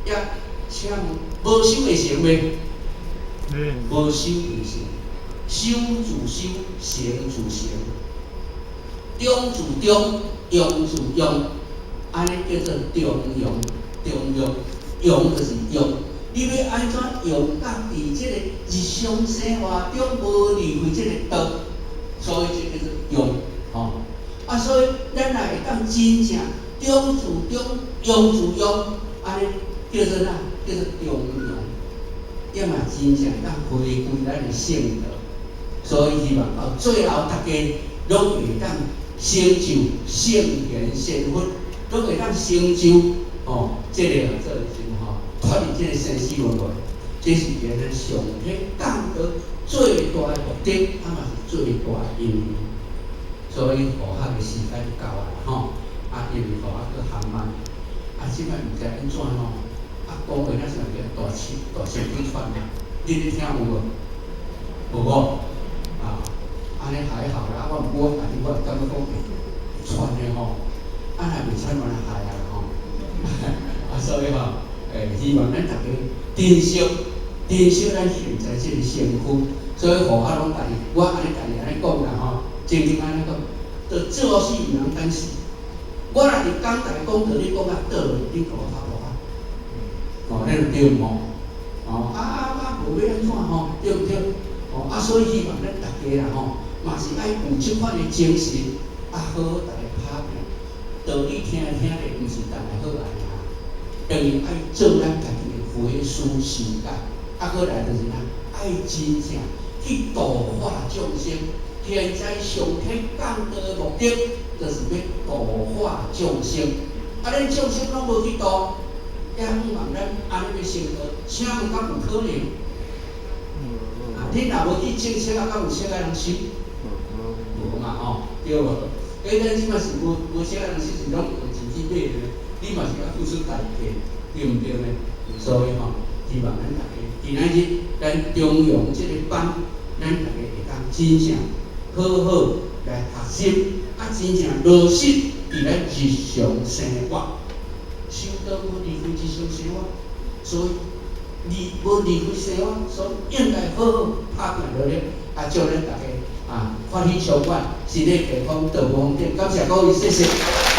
也请无修会成袂？无修会成，修自修，成自成，中自中，用自用，安尼叫做中用。中用，用就是用。你要安怎用到伫即个日常生活中无离开即个道，所以这叫做用，吼。啊，所以咱也会当真正中自中，用自用，安尼叫做哪？叫做中用。也嘛真正当回归咱的性德，所以希望到最后大家拢会当成就圣贤贤福，拢会当成就这个做什么脱离这个生死轮回，这是别人上天降德最大的目的，嘛是最大的因缘。所以学校的时间到啊，因为学校去航班，即摆毋知安怎讲话咱是用个大声去传啦，你听有无？无安尼还好啦，我感觉感觉讲传的若袂传我害啊所以希望咱大家珍惜咱现在这个身躯，所以学校拢家己，我安尼安尼讲啦真正安尼讲，就做事毋通等死。我若伫讲台讲道理讲啊倒咧，你给我拍落啊！咱就对无？无要安怎对不对？所以希望咱大家啦嘛是爱有即款的精神，好好大家拍拼。道理听咧，毋是逐个好安尼等于爱做咱家己的回思修改，过来就是咱爱真正去度化众生。现在上天降德的目的，就是要度化众生。咱众生拢无去度，也毋望咱安尼要成道，请问敢有可能？你若无去证册，敢有册仔通收？无嘛对无？咱即摆是无册仔通收，是拢用钱去买的，你嘛是要付出代价，对毋对呢？所以希望咱大家今仔日咱中庸即个班，咱大家会当真正好好来学习，真正落实伫咱日常生活。修道无离开日常生活，所以无离开生活，所以应该好好拍拼落来，祝咱大家法喜充满，身体健康，道路方便。感谢各位，谢谢。